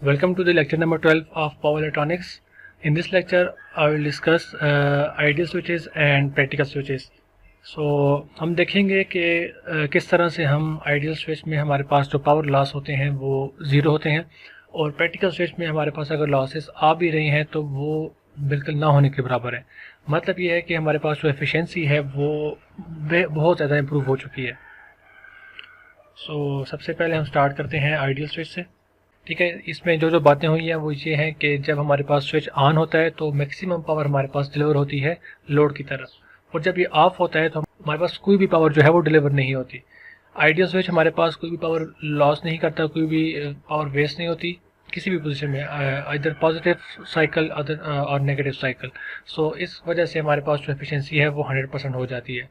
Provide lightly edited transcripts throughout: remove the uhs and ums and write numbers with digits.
Welcome to the lecture number 12 of Power Electronics. In this lecture, I will discuss ideal switches and practical switches. So हम देखेंगे कि किस तरह से हम आइडियल स्विच में हमारे पास जो पावर लॉस होते हैं वो ज़ीरो होते हैं और प्रैक्टिकल स्विच में हमारे पास अगर लॉसेस आ भी रही हैं तो वो बिल्कुल ना होने के बराबर है। मतलब ये है कि हमारे पास जो एफिशिएंसी है वो बहुत ज़्यादा इम्प्रूव हो चुकी है। सबसे पहले हम स्टार्ट करते हैं आइडियल स्विच से। ठीक है, इसमें जो बातें हुई हैं वो ये हैं कि जब हमारे पास स्विच ऑन होता है तो मैक्सिमम पावर हमारे पास डिलीवर होती है लोड की तरफ, और जब ये ऑफ होता है तो हमारे पास कोई भी पावर जो है वो डिलीवर नहीं होती। आइडियल स्विच हमारे पास कोई भी पावर लॉस नहीं करता, कोई भी पावर वेस्ट नहीं होती किसी भी पोजीशन में, इधर पॉजिटिव साइकिल अदर और नेगेटिव साइकिल। सो इस वजह से हमारे पास जो एफिशिएंसी है वो 100% हो जाती है।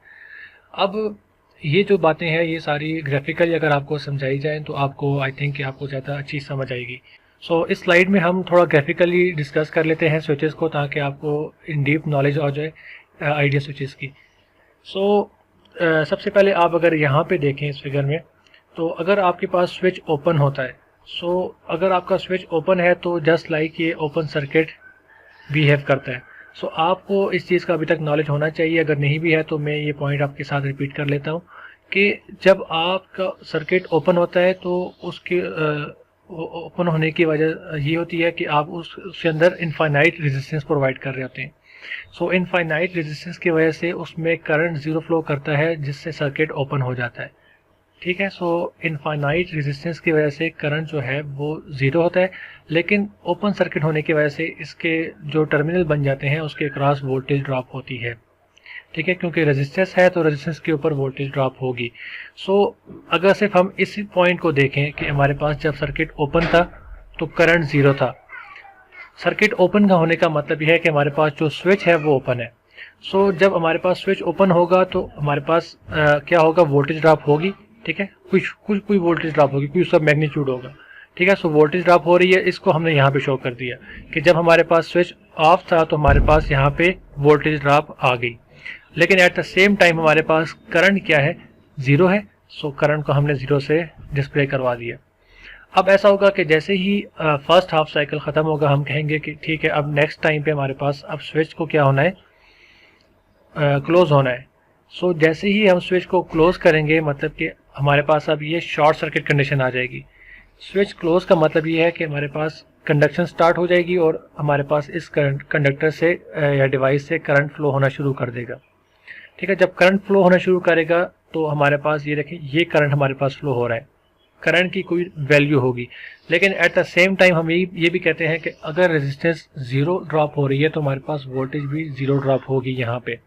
अब ये जो बातें हैं ये सारी ग्राफिकली अगर आपको समझाई जाए तो आपको आई थिंक कि आपको ज़्यादा अच्छी समझ आएगी। इस स्लाइड में हम थोड़ा ग्राफिकली डिस्कस कर लेते हैं स्विचेस को, ताकि आपको इन डीप नॉलेज हो जाए आइडियल स्विचेस की। सबसे पहले आप अगर यहाँ पे देखें इस फिगर में, तो अगर आपके पास स्विच ओपन होता है, अगर आपका स्विच ओपन है तो जस्ट लाइक ये ओपन सर्किट बिहेव करता है। आपको इस चीज़ का अभी तक नॉलेज होना चाहिए। अगर नहीं भी है तो मैं ये पॉइंट आपके साथ रिपीट कर लेता हूँ कि जब आपका सर्किट ओपन होता है तो उसके ओपन होने की वजह ये होती है कि आप उसके अंदर इनफाइनाइट रेजिस्टेंस प्रोवाइड कर रहे होते हैं। इनफाइनाइट रेजिस्टेंस की वजह से उसमें करंट ज़ीरो फ्लो करता है, जिससे सर्किट ओपन हो जाता है। ठीक है, इनफाइनाइट रेजिस्टेंस की वजह से करंट जो है वो ज़ीरो होता है, लेकिन ओपन सर्किट होने की वजह से इसके जो टर्मिनल बन जाते हैं उसके क्रॉस वोल्टेज ड्रॉप होती है। ठीक है, क्योंकि रेजिस्टेंस है तो रेजिस्टेंस के ऊपर वोल्टेज ड्रॉप होगी। अगर सिर्फ हम इसी पॉइंट को देखें कि हमारे पास जब सर्किट ओपन था तो करंट ज़ीरो था। सर्किट ओपन का होने का मतलब यह है कि हमारे पास जो स्विच है वो ओपन है। जब हमारे पास स्विच ओपन होगा तो हमारे पास क्या होगा, वोल्टेज ड्रॉप होगी। ठीक है, कोई वोल्टेज ड्रॉप होगी, कोई उसका मैग्नीट्यूड होगा। ठीक है, वोल्टेज ड्रॉप हो रही है, इसको हमने यहाँ पे शो कर दिया कि जब हमारे पास स्विच ऑफ था तो हमारे पास यहाँ पे वोल्टेज ड्रॉप आ गई, लेकिन एट द सेम टाइम हमारे पास करंट क्या है, ज़ीरो है। करंट को हमने ज़ीरो से डिस्प्ले करवा दिया। अब ऐसा होगा कि जैसे ही फर्स्ट हाफ साइकिल ख़त्म होगा हम कहेंगे कि ठीक है, अब नेक्स्ट टाइम पे हमारे पास अब स्विच को क्या होना है, क्लोज होना है। जैसे ही हम स्विच को क्लोज करेंगे मतलब कि हमारे पास अब ये शॉर्ट सर्किट कंडीशन आ जाएगी। स्विच क्लोज का मतलब ये है कि हमारे पास कंडक्शन स्टार्ट हो जाएगी और हमारे पास इस कंडक्टर से या डिवाइस से करंट फ्लो होना शुरू कर देगा। ठीक है, जब करंट फ्लो होना शुरू करेगा तो हमारे पास ये देखें, ये करंट हमारे पास फ्लो हो रहा है, करंट की कोई वैल्यू होगी। लेकिन एट द सेम टाइम हम ये भी कहते हैं कि अगर रेजिस्टेंस ज़ीरो ड्रॉप हो रही है तो हमारे पास वोल्टेज भी ज़ीरो ड्रॉप होगी। यहाँ पे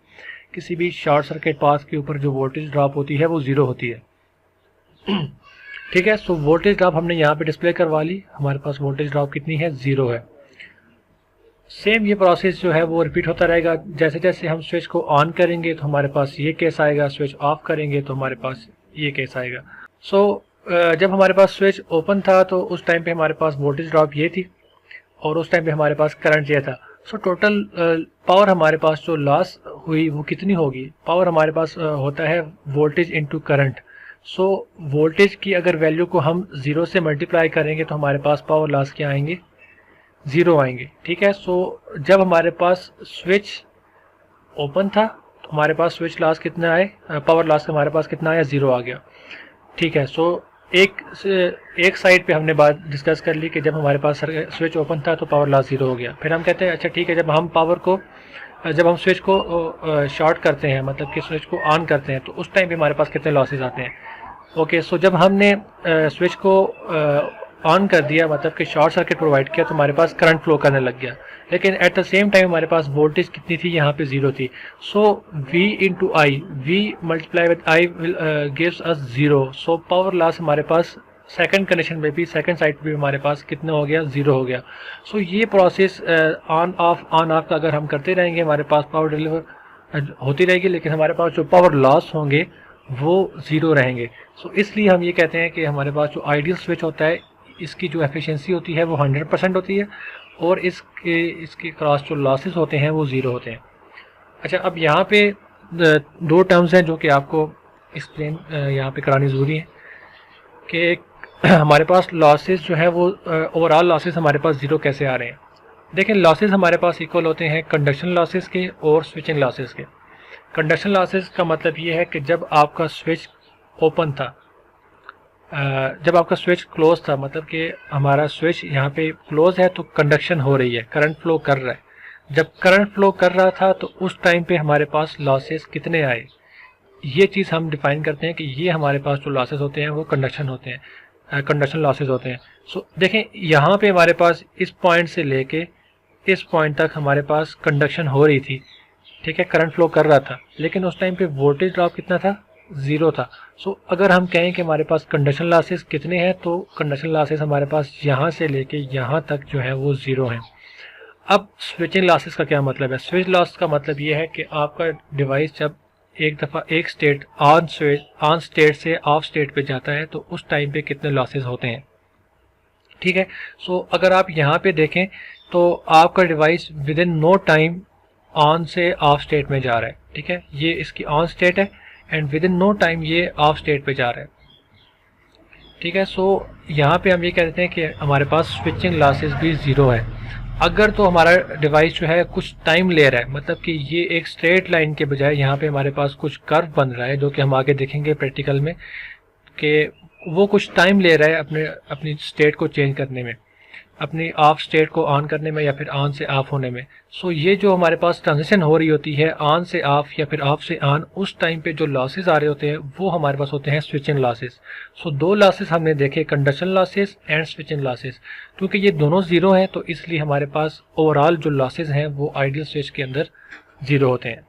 किसी भी शॉर्ट सर्किट पाथ के ऊपर जो वोल्टेज ड्रॉप होती है वो ज़ीरो होती है। ठीक है, वोल्टेज ड्रॉप हमने यहाँ पे डिस्प्ले करवा ली, हमारे पास वोल्टेज ड्रॉप कितनी है, ज़ीरो है। सेम ये प्रोसेस जो है वो रिपीट होता रहेगा। जैसे जैसे हम स्विच को ऑन करेंगे तो हमारे पास ये केस आएगा, स्विच ऑफ करेंगे तो हमारे पास ये केस आएगा। जब हमारे पास स्विच ओपन था तो उस टाइम पे हमारे पास वोल्टेज ड्रॉप ये थी और उस टाइम पे हमारे पास करंट ये था। टोटल पावर हमारे पास जो लॉस हुई वो कितनी होगी, पावर हमारे पास होता है वोल्टेज इनटू करंट। वोल्टेज की अगर वैल्यू को हम ज़ीरो से मल्टीप्लाई करेंगे तो हमारे पास पावर लॉस क्या आएंगे, ज़ीरो आएंगे। ठीक है, जब हमारे पास स्विच ओपन था तो हमारे पास स्विच लॉस कितना आए, पावर लॉस हमारे पास कितना आया, ज़ीरो आ गया। ठीक है, एक साइड पे हमने बात डिस्कस कर ली कि जब हमारे पास स्विच ओपन था तो पावर लॉस ज़ीरो हो गया। फिर हम कहते हैं अच्छा ठीक है, जब हम स्विच को शॉर्ट करते हैं, मतलब कि स्विच को ऑन करते हैं, तो उस टाइम पे हमारे पास कितने लॉसेज आते हैं। ओके, जब हमने स्विच को ऑन कर दिया, मतलब कि शॉर्ट सर्किट प्रोवाइड किया, तो हमारे पास करंट फ्लो करने लग गया, लेकिन एट द सेम टाइम हमारे पास वोल्टेज कितनी थी, यहाँ पे ज़ीरो थी। V into I, V multiply with I will gives us zero. Power loss हमारे पास सेकंड कंडीशन में भी, सेकंड साइड पे भी हमारे पास कितना हो गया, ज़ीरो हो गया। ये प्रोसेस ऑन ऑफ का अगर हम करते रहेंगे हमारे पास पावर डिलीवर होती रहेगी, लेकिन हमारे पास जो पावर लॉस होंगे वो ज़ीरो रहेंगे। इसलिए हम ये कहते हैं कि हमारे पास जो आइडियल स्विच होता है इसकी जो एफिशिएंसी होती है वो 100% होती है और इसके क्रॉस जो लॉसेस होते हैं वो ज़ीरो होते हैं। अच्छा, अब यहाँ पे दो टर्म्स हैं जो कि आपको एक्सप्लेन यहाँ पे करानी ज़रूरी है कि हमारे पास लॉसेस जो है वो ओवरऑल लॉसेस हमारे पास ज़ीरो कैसे आ रहे हैं। देखें, लॉसेस हमारे पास इक्वल होते हैं कंडक्शन लॉसेस के और स्विचिंग लॉसेस के। कंडक्शन लॉसेस का मतलब ये है कि जब आपका स्विच ओपन था, जब आपका स्विच क्लोज था, मतलब कि हमारा स्विच यहाँ पे क्लोज है तो कंडक्शन हो रही है, करंट फ्लो कर रहा है। जब करंट फ्लो कर रहा था तो उस टाइम पे हमारे पास लॉसेस कितने आए, ये चीज़ हम डिफाइन करते हैं कि ये हमारे पास जो लॉसेस होते हैं वो कंडक्शन होते हैं, कंडक्शन लॉसेस होते हैं। सो देखें, यहाँ पे हमारे पास इस पॉइंट से लेके इस पॉइंट तक हमारे पास कंडक्शन हो रही थी, ठीक है, करंट फ्लो कर रहा था, लेकिन उस टाइम पे वोल्टेज ड्रॉप कितना था, ज़ीरो था। सो अगर हम कहें कि हमारे पास कंडक्शन लॉसेस कितने हैं, तो कंडक्शन लॉसेस हमारे पास यहाँ से लेके यहाँ तक जो है वो ज़ीरो हैं। अब स्विचिंग लॉसेस का क्या मतलब है? स्विच लॉस का मतलब ये है कि आपका डिवाइस जब एक दफ़ा एक स्टेट ऑन स्टेट से ऑफ स्टेट पे जाता है तो उस टाइम पे कितने लॉसेस होते हैं, ठीक है। सो अगर आप यहाँ पे देखें तो आपका device within no time on से ऑफ स्टेट में जा रहा है, ठीक है, ये इसकी ऑन स्टेट है and within no time ये ऑफ स्टेट पे जा रहा है, ठीक है। सो यहाँ पे हम ये कहते हैं कि हमारे पास स्विचिंग लॉसेस भी ज़ीरो है। अगर तो हमारा डिवाइस जो है कुछ टाइम ले रहा है, मतलब कि ये एक स्ट्रेट लाइन के बजाय यहाँ पे हमारे पास कुछ कर्व बन रहा है, जो कि हम आगे देखेंगे प्रैक्टिकल में, कि वो कुछ टाइम ले रहा है अपनी स्टेट को चेंज करने में, अपनी ऑफ स्टेट को ऑन करने में या फिर ऑन से ऑफ होने में। सो ये जो हमारे पास ट्रांजिशन हो रही होती है ऑन से ऑफ या फिर ऑफ से ऑन, उस टाइम पे जो लॉसेस आ रहे होते हैं वो हमारे पास होते हैं स्विचिंग लॉसेस। सो दो लॉसेस हमने देखे, conduction losses and switching losses. क्योंकि ये दोनों ज़ीरो हैं तो इसलिए हमारे पास ओवरऑल जो लॉसेस हैं वो आइडियल स्विच के अंदर ज़ीरो होते हैं,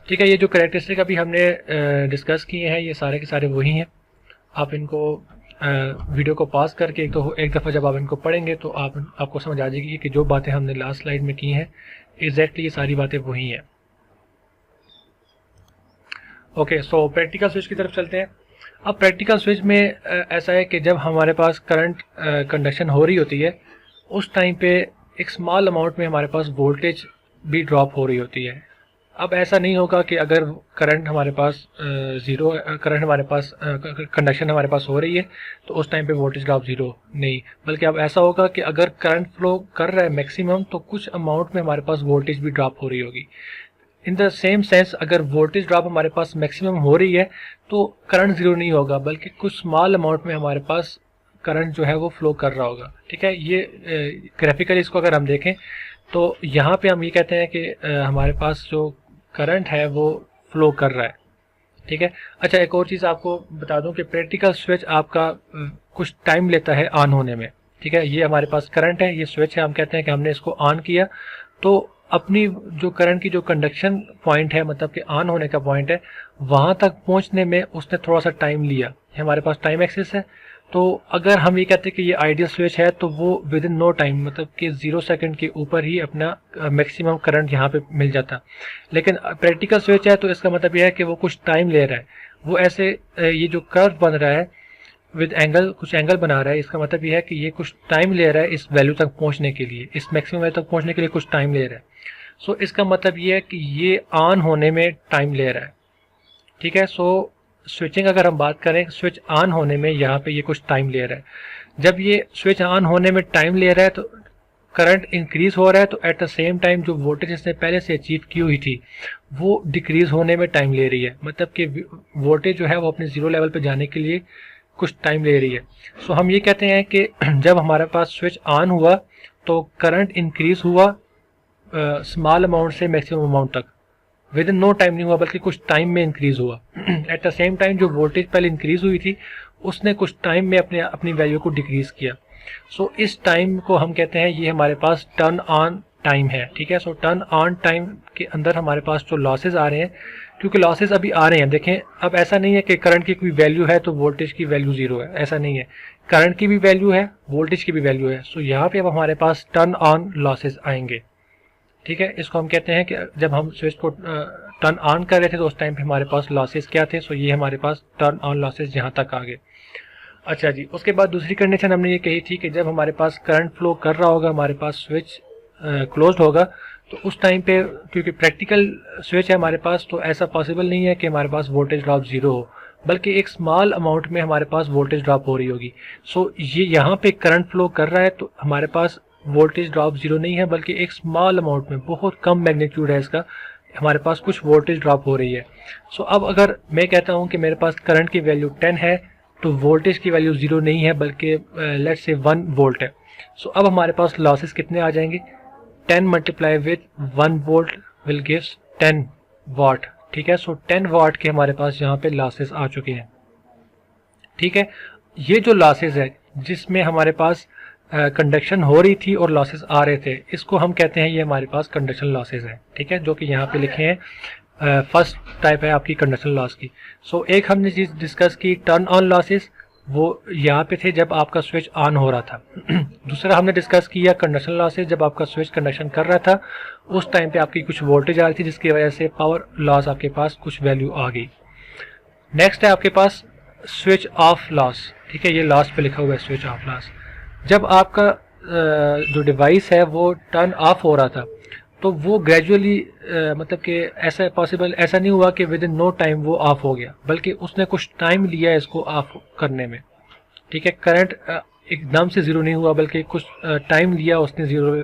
ठीक है। ये जो कैरेक्टरिस्टिक अभी हमने डिस्कस किए हैं ये सारे के सारे वही हैं। आप इनको वीडियो को पॉज करके एक दफ़ा जब आप इनको पढ़ेंगे तो आपको समझ आ जाएगी कि जो बातें हमने लास्ट स्लाइड में की हैं एग्जैक्टली ये सारी बातें वही हैं। ओके, सो प्रैक्टिकल स्विच की तरफ चलते हैं। अब प्रैक्टिकल स्विच में ऐसा है कि जब हमारे पास करंट कंडक्शन हो रही होती है उस टाइम पे एक स्मॉल अमाउंट में हमारे पास वोल्टेज भी ड्रॉप हो रही होती है। अब ऐसा नहीं होगा कि अगर करंट हमारे पास ज़ीरो, करंट हमारे पास कंडक्शन हमारे पास हो रही है तो उस टाइम पे वोल्टेज ड्रॉप ज़ीरो नहीं, बल्कि अब ऐसा होगा कि अगर करंट फ्लो कर रहा है मैक्सिमम तो कुछ अमाउंट में हमारे पास वोल्टेज भी ड्रॉप हो रही होगी। इन द सेम सेंस अगर वोल्टेज ड्रॉप हमारे पास मैक्सिमम हो रही है तो करंट ज़ीरो नहीं होगा, बल्कि कुछ स्मॉल अमाउंट में हमारे पास करंट जो है वो फ्लो कर रहा होगा, ठीक है। ये ग्राफिकली इसको अगर हम देखें तो यहाँ पे हम ये कहते हैं कि हमारे पास जो करंट है वो फ्लो कर रहा है, ठीक है। अच्छा, एक और चीज़ आपको बता दूं कि प्रैक्टिकल स्विच आपका कुछ टाइम लेता है ऑन होने में, ठीक है। ये हमारे पास करंट है, ये स्विच है, हम कहते हैं कि हमने इसको ऑन किया तो अपनी जो करंट की जो कंडक्शन पॉइंट है, मतलब कि ऑन होने का पॉइंट है, वहाँ तक पहुँचने में उसने थोड़ा सा टाइम लिया। हमारे पास टाइम एक्सेस है, तो अगर हम ये कहते हैं कि ये आइडियल स्विच है तो वो विद इन नो टाइम, मतलब कि 0 सेकंड के ऊपर ही अपना मैक्सिमम करंट यहाँ पे मिल जाता। लेकिन प्रैक्टिकल स्विच है तो इसका मतलब ये है कि वो कुछ टाइम ले रहा है, वो ऐसे ये जो कर्व बन रहा है विद एंगल, कुछ एंगल बना रहा है, इसका मतलब ये है कि ये कुछ टाइम ले रहा है इस वैल्यू तक पहुँचने के लिए, इस मैक्सिमम वैल्यू तक पहुँचने के लिए कुछ टाइम ले रहा है। सो इसका मतलब ये है कि ये ऑन होने में टाइम ले रहा है, ठीक है। सो स्विचिंग अगर हम बात करें, स्विच ऑन होने में यहाँ पे ये कुछ टाइम ले रहा है। जब ये स्विच ऑन होने में टाइम ले रहा है तो करंट इंक्रीज हो रहा है, तो एट द सेम टाइम जो वोल्टेज इसने पहले से अचीव की हुई थी वो डिक्रीज होने में टाइम ले रही है, मतलब कि वोल्टेज जो है वो अपने ज़ीरो लेवल पे जाने के लिए कुछ टाइम ले रही है। सो हम ये कहते हैं कि जब हमारे पास स्विच ऑन हुआ तो करंट इंक्रीज हुआ स्मॉल अमाउंट से मैक्सिमम अमाउंट तक, विद इन नो टाइम नहीं हुआ बल्कि कुछ टाइम में इंक्रीज हुआ। एट द सेम टाइम जो वोल्टेज पहले इंक्रीज हुई थी उसने कुछ टाइम में अपनी वैल्यू को डिक्रीज किया। सो इस टाइम को हम कहते हैं ये हमारे पास टर्न ऑन टाइम है, ठीक है। सो टर्न ऑन टाइम के अंदर हमारे पास जो लॉसेज आ रहे हैं, क्योंकि लॉसेज अभी आ रहे हैं, देखें अब ऐसा नहीं है कि करंट की कोई वैल्यू है तो वोल्टेज की वैल्यू ज़ीरो है, ऐसा नहीं है, करंट की भी वैल्यू है, वोल्टेज की भी वैल्यू है। सो यहाँ पे अब हमारे पास टर्न ऑन लॉसेज आएंगे, ठीक है। इसको हम कहते हैं कि जब हम स्विच को टर्न ऑन कर रहे थे तो उस टाइम पे हमारे पास लॉसेस क्या थे। सो ये हमारे पास टर्न ऑन लॉसेस यहाँ तक आ गए। अच्छा जी, उसके बाद दूसरी कंडीशन हमने ये कही थी कि जब हमारे पास करंट फ्लो कर रहा होगा, हमारे पास स्विच क्लोज्ड होगा, तो उस टाइम पे क्योंकि प्रैक्टिकल स्विच है हमारे पास तो ऐसा पॉसिबल नहीं है कि हमारे पास वोल्टेज ड्रॉप ज़ीरो हो, बल्कि एक स्मॉल अमाउंट में हमारे पास वोल्टेज ड्रॉप हो रही होगी। सो ये यहाँ पे करंट फ्लो कर रहा है तो हमारे पास वोल्टेज ड्रॉप जीरो नहीं है, बल्कि एक स्मॉल अमाउंट में, बहुत कम मैग्नीट्यूड है इसका, हमारे पास कुछ वोल्टेज ड्रॉप हो रही है। सो अब अगर मैं कहता हूँ कि मेरे पास करंट की वैल्यू 10 है तो वोल्टेज की वैल्यू जीरो नहीं है बल्कि लेट्स से 1 वोल्ट है। सो अब हमारे पास लॉसेस कितने आ जाएंगे, 10 multiply with 1 volt will gives 10 वाट। ठीक है, सो 10 वाट के हमारे पास यहाँ पे लॉसेस आ चुके हैं। ठीक है, ये जो लॉसेस है जिसमें हमारे पास कंडक्शन हो रही थी और लॉसेस आ रहे थे, इसको हम कहते हैं ये हमारे पास कंडक्शन लॉसेस है। ठीक है, जो कि यहाँ पे लिखे हैं, फर्स्ट टाइप है आपकी कंडक्शन लॉस की। सो एक हमने चीज डिस्कस की टर्न ऑन लॉसेस, वो यहाँ पे थे जब आपका स्विच ऑन हो रहा था। दूसरा हमने डिस्कस किया कंडक्शन लॉसेस, जब आपका स्विच कंडक्शन कर रहा था उस टाइम पे आपकी कुछ वोल्टेज आ रही थी जिसकी वजह से पावर लॉस आपके पास कुछ वैल्यू आ गई। नेक्स्ट है आपके पास स्विच ऑफ लॉस। ठीक है, ये लास्ट पे लिखा हुआ है स्विच ऑफ लॉस। जब आपका जो डिवाइस है वो टर्न ऑफ हो रहा था तो वो ग्रेजुअली मतलब कि ऐसा पॉसिबल ऐसा नहीं हुआ कि विद इन नो टाइम वो ऑफ हो गया, बल्कि उसने कुछ टाइम लिया इसको ऑफ करने में। ठीक है, करंट एकदम से ज़ीरो नहीं हुआ बल्कि कुछ टाइम लिया उसने ज़ीरो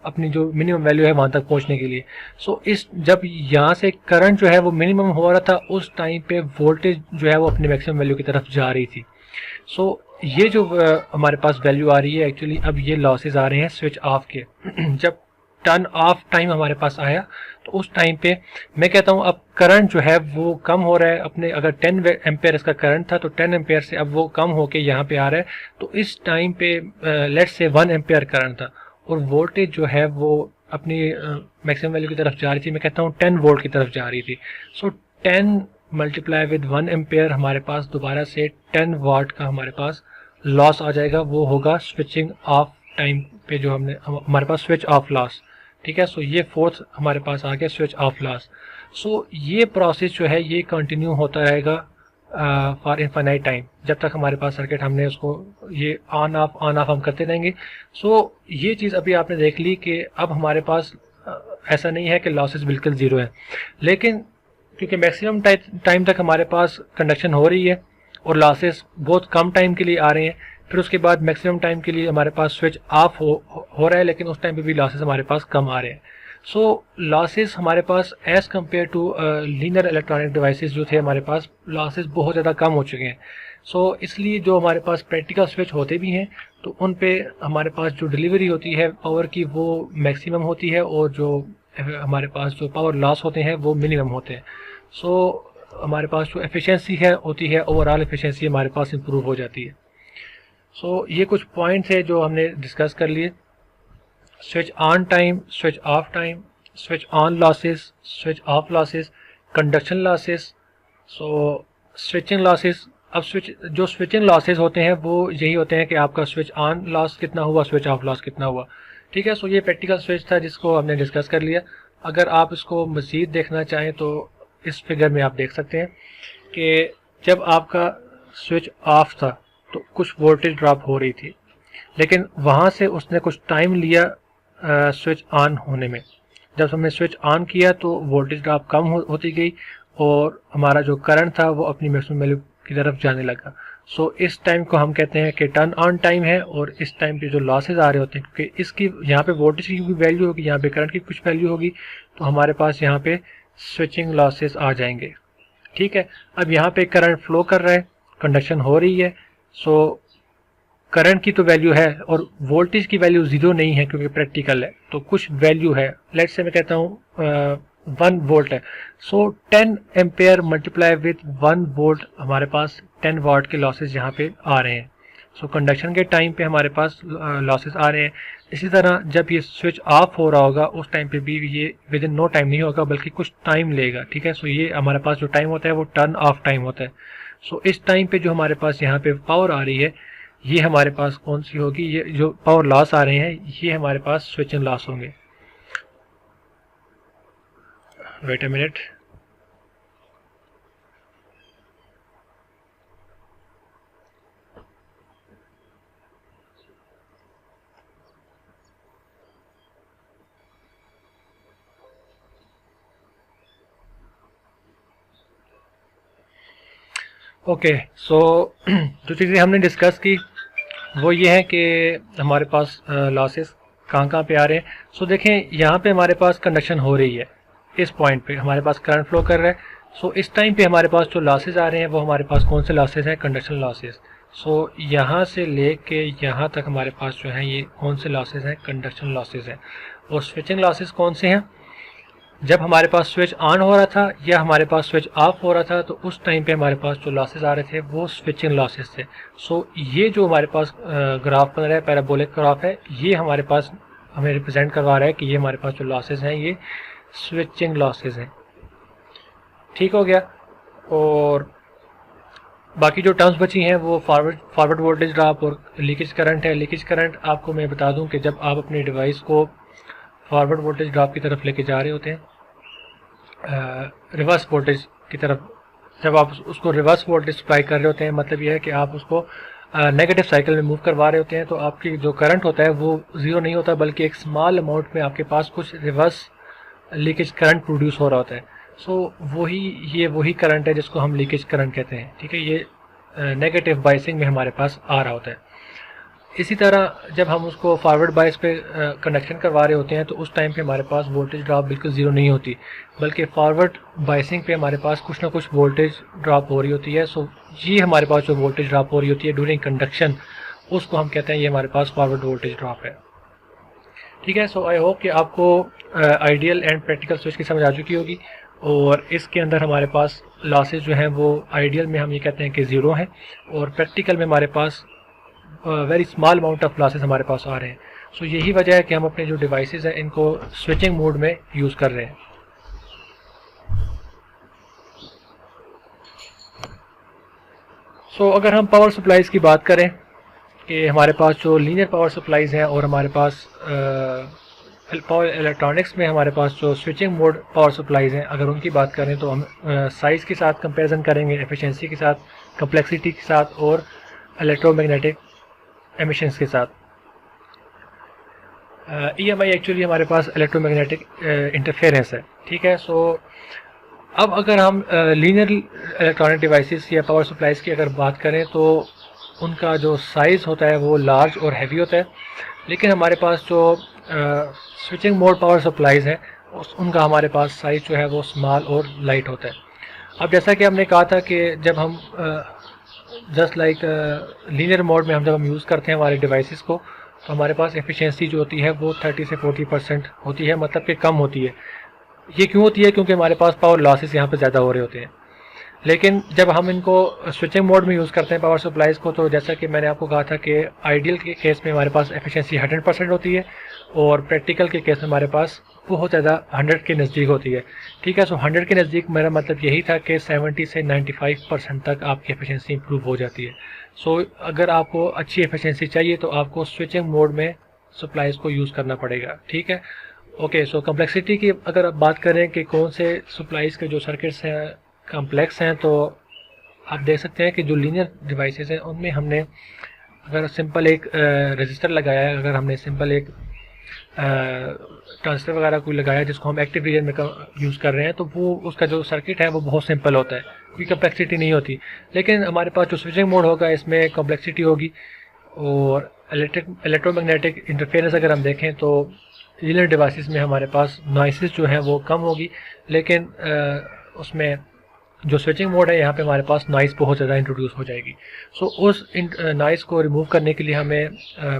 अपनी जो मिनिमम वैल्यू है वहाँ तक पहुँचने के लिए। सो इस जब यहाँ से करंट जो है वो मिनिमम हो रहा था उस टाइम पे वोल्टेज जो है वो अपने मैक्सिमम वैल्यू की तरफ जा रही थी। सो ये जो हमारे पास वैल्यू आ रही है एक्चुअली अब ये लॉसेज आ रहे हैं स्विच ऑफ के। जब टर्न ऑफ टाइम हमारे पास आया तो उस टाइम पे मैं कहता हूँ अब करंट जो है वो कम हो रहा है अपने, अगर 10 एम्पेयर का करंट था तो 10 एम्पेयर से अब वो कम होके यहाँ पे आ रहा है। तो इस टाइम पे लेट्स से 1 एम्पेयर करंट था और वोल्टेज जो है वो अपनी मैक्सिमम वैल्यू की तरफ जा रही थी, मैं कहता हूँ 10 वोल्ट की तरफ जा रही थी। सो 10 मल्टीप्लाई विद 1 एम्पेयर हमारे पास दोबारा से 10 वाट का हमारे पास लॉस आ जाएगा, वो होगा स्विचिंग ऑफ टाइम पे जो हमने हमारे पास स्विच ऑफ लॉस। ठीक है, सो ये फोर्थ हमारे पास आ गया स्विच ऑफ लॉस। सो ये प्रोसेस जो है ये कंटिन्यू होता रहेगा फॉर इनफाइनाइट टाइम, जब तक हमारे पास सर्किट हमने उसको ये ऑन ऑफ हम करते रहेंगे। सो ये चीज़ अभी आपने देख ली कि अब हमारे पास ऐसा नहीं है कि लॉसेस बिल्कुल ज़ीरो है, लेकिन क्योंकि मैक्सिमम टाइम तक हमारे पास कंडक्शन हो रही है और लॉसेस बहुत कम टाइम के लिए आ रहे हैं, फिर उसके बाद मैक्सिमम टाइम के लिए हमारे पास स्विच ऑफ हो रहा है लेकिन उस टाइम पे भी लॉसेस हमारे पास कम आ रहे हैं। सो लॉसेस हमारे पास as compare to linear electronic devices जो थे हमारे पास लॉसेस बहुत ज़्यादा कम हो चुके हैं। सो इसलिए जो हमारे पास प्रैक्टिकल स्विच होते भी हैं तो उन पे हमारे पास जो डिलीवरी होती है पावर की वो मैक्सिमम होती है और जो हमारे पास जो पावर लॉस होते हैं वो मिनिमम होते हैं। सो हमारे पास जो एफिशिएंसी है होती है ओवरऑल एफिशिएंसी हमारे पास इंप्रूव हो जाती है। सो ये कुछ पॉइंट्स है जो हमने डिस्कस कर लिए, switch on time, switch off time, switch on losses, switch off losses, conduction losses, so switching losses. अब जो स्विचिंग लॉसेस होते हैं वो यही होते हैं कि आपका स्विच ऑन लॉस कितना हुआ, स्विच ऑफ लॉस कितना हुआ। ठीक है, सो ये प्रैक्टिकल स्विच था जिसको हमने डिस्कस कर लिया। अगर आप इसको मज़ीद देखना चाहें तो इस फिगर में आप देख सकते हैं कि जब आपका स्विच ऑफ था तो कुछ वोल्टेज ड्रॉप हो रही थी, लेकिन वहाँ से उसने कुछ टाइम लिया स्विच ऑन होने में। जब हमने स्विच ऑन किया तो वोल्टेज ड्रॉप कम होती गई और हमारा जो करंट था वो अपनी मैक्सिमम वैल्यू की तरफ जाने लगा। सो इस टाइम को हम कहते हैं कि टर्न ऑन टाइम है और इस टाइम पे जो लॉसेज आ रहे होते हैं क्योंकि इसकी यहाँ पे वोल्टेज की वैल्यू होगी, यहाँ पे करंट की कुछ वैल्यू होगी, तो हमारे पास यहाँ पे स्विचिंग लॉसेस आ जाएंगे। ठीक है, अब यहाँ पे करंट फ्लो कर रहा है, कंडक्शन हो रही है, सो करंट की तो वैल्यू है और वोल्टेज की वैल्यू जीरो नहीं है क्योंकि प्रैक्टिकल है, तो कुछ वैल्यू है। लेट्स से मैं कहता हूँ 1 वोल्ट है। सो 10 एम्पेयर मल्टीप्लाई विथ 1 वोल्ट हमारे पास 10 वाट के लॉसेस यहाँ पे आ रहे हैं। सो कंडक्शन के टाइम पे हमारे पास लॉसेस आ रहे हैं। इसी तरह जब ये स्विच ऑफ हो रहा होगा उस टाइम पे भी ये विद इन नो टाइम नहीं होगा बल्कि कुछ टाइम लेगा। ठीक है, सो ये हमारे पास जो टाइम होता है वो टर्न ऑफ टाइम होता है। सो इस टाइम पे जो हमारे पास यहाँ पे पावर आ रही है ये हमारे पास कौन सी होगी, ये जो पावर लॉस आ रहे हैं ये हमारे पास स्विचिंग लॉस होंगे। वेट अ मिनट, ओके, सो जो चीज़ें हमने डिस्कस की वो ये है कि हमारे पास लॉसेस कहाँ कहाँ पे आ रहे हैं। सो देखें, यहाँ पे हमारे पास कंडक्शन हो रही है, इस पॉइंट पे हमारे पास करंट फ्लो कर रहा है। सो इस टाइम पे हमारे पास जो लॉसेस आ रहे हैं वो हमारे पास कौन से लॉसेस हैं? Conduction losses. सो यहाँ से लेके यहाँ तक हमारे पास जो है ये कौन से लॉसेस हैं? कंडक्शन लॉसेस हैं। और स्विचिंग लॉसेस कौन से हैं? जब हमारे पास स्विच ऑन हो रहा था या हमारे पास स्विच ऑफ हो रहा था तो उस टाइम पे हमारे पास जो लॉसेस आ रहे थे वो स्विचिंग लॉसेस थे। सो ये जो हमारे पास ग्राफ बन रहा है, पैराबोलिक ग्राफ है, ये हमारे पास हमें रिप्रेजेंट करवा रहा है कि ये हमारे पास जो लॉसेस हैं ये स्विचिंग लॉसेस हैं। ठीक हो गया। और बाकी जो टर्म्स बची हैं वो फॉरवर्ड वोल्टेज ड्रॉप और लीकेज करंट है। लीकेज करंट आपको मैं बता दूं कि जब आप अपने डिवाइस को फॉरवर्ड वोल्टेज ड्रॉप की तरफ लेके जा रहे होते हैं, रिवर्स वोल्टेज की तरफ जब आप उसको रिवर्स वोल्टेज सप्लाई कर रहे होते हैं, मतलब यह है कि आप उसको नेगेटिव साइकिल में मूव करवा रहे होते हैं, तो आपकी जो करंट होता है वो ज़ीरो नहीं होता, बल्कि एक स्मॉल अमाउंट में आपके पास कुछ रिवर्स लीकेज करंट प्रोड्यूस हो रहा होता है। सो वही करंट है जिसको हम लीकेज करंट कहते हैं। ठीक है, ये नेगेटिव बाइसिंग में हमारे पास आ रहा होता है। इसी तरह जब हम उसको फॉरवर्ड बाइस पे कनेक्शन करवा रहे होते हैं तो उस टाइम पे हमारे पास वोल्टेज ड्रॉप बिल्कुल ज़ीरो नहीं होती, बल्कि फॉरवर्ड बाइसिंग पे हमारे पास कुछ ना कुछ वोल्टेज ड्रॉप हो रही होती है। सो ये हमारे पास जो वोल्टेज ड्रॉप हो रही होती है ड्यूरिंग कंडक्शन, उसको हम कहते हैं ये हमारे पास फॉरवर्ड वोल्टेज ड्रॉप है। ठीक है, सो आई होप कि आपको आइडियल एंड प्रैक्टिकल स्विच की समझ आ चुकी होगी। और इसके अंदर हमारे पास लॉसेज जो हैं वो आइडियल में हम ये कहते हैं कि ज़ीरो हैं, और प्रैक्टिकल में हमारे पास very small amount of losses हमारे पास आ रहे हैं। सो यही वजह है कि हम अपने जो डिवाइसेस हैं इनको स्विचिंग मोड में यूज़ कर रहे हैं। सो अगर हम पावर सप्लाईज़ की बात करें कि हमारे पास जो लीनियर पावर सप्लाईज़ हैं और हमारे पास पावर इलेक्ट्रॉनिक्स में हमारे पास जो स्विचिंग मोड पावर सप्लाईज़ हैं, अगर उनकी बात करें तो हम साइज़ के साथ कंपैरिजन करेंगे, एफिशिएंसी के साथ, कम्प्लेक्सिटी के साथ और इलेक्ट्रोमैग्नेटिक एमिशंस के साथ। EMI एक्चुअली हमारे पास इलेक्ट्रोमैग्नेटिक इंटरफेरेंस है। ठीक है, सो अब अगर हम लीनियर इलेक्ट्रॉनिक डिवाइसेस या पावर सप्लाईज़ की अगर बात करें तो उनका जो साइज़ होता है वो लार्ज और हैवी होता है, लेकिन हमारे पास जो स्विचिंग मोड पावर सप्लाईज़ हैं उनका हमारे पास साइज़ जो है वो स्मॉल और लाइट होता है। अब जैसा कि हमने कहा था कि जब हम जस्ट लाइक लीनियर मोड में जब हम यूज़ करते हैं हमारे डिवाइसेस को, तो हमारे पास एफिशिएंसी जो होती है वो 30 से 40% होती है, मतलब कि कम होती है। ये क्यों होती है? क्योंकि हमारे पास पावर लॉसेस यहाँ पे ज़्यादा हो रहे होते हैं। लेकिन जब हम इनको स्विचिंग मोड में यूज़ करते हैं पावर सप्लाईज़ को, तो जैसा कि मैंने आपको कहा था कि आइडियल के केस में हमारे पास एफिशिएंसी 100% होती है और प्रैक्टिकल के केस में हमारे पास बहुत ज़्यादा 100 के नज़दीक होती है। ठीक है, सो 100 के नज़दीक मेरा मतलब यही था कि 70 से 95% तक आपकी एफिशिएंसी इंप्रूव हो जाती है। सो अगर आपको अच्छी एफिशिएंसी चाहिए तो आपको स्विचिंग मोड में सप्लाईज़ को यूज़ करना पड़ेगा। ठीक है, ओके। सो कम्प्लेक्सिटी की अगर आप बात करें कि कौन से सप्लाईज़ के जो सर्किट्स हैं कम्प्लेक्स हैं, तो आप देख सकते हैं कि जो लीनियर डिवाइसेस हैं उनमें हमने अगर सिंपल एक रजिस्टर लगाया है, अगर हमने सिंपल एक ट्रांजिस्टर वगैरह कोई लगाया जिसको हम एक्टिव रीजन में यूज़ कर रहे हैं, तो वो उसका जो सर्किट है वो बहुत सिंपल होता है, कोई कम्प्लेक्सिटी नहीं होती। लेकिन हमारे पास जो स्विचिंग मोड होगा इसमें कम्प्लेक्सिटी होगी। और इलेक्ट्रोमैग्नेटिक इंटरफेरेंस अगर हम देखें तो लीनियर डिवाइसेस में हमारे पास नॉइसेस जो हैं वो कम होगी, लेकिन उसमें जो स्विचिंग मोड है यहाँ पे हमारे पास नॉइस बहुत ज़्यादा इंट्रोड्यूस हो जाएगी। सो उस नॉइस को रिमूव करने के लिए हमें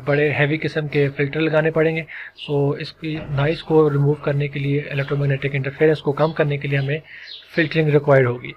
बड़े हैवी किस्म के फ़िल्टर लगाने पड़ेंगे। सो इसकी नॉइस को रिमूव करने के लिए, इलेक्ट्रोमैग्नेटिक इंटरफेरेंस को कम करने के लिए हमें फ़िल्टरिंग रिक्वायर्ड होगी।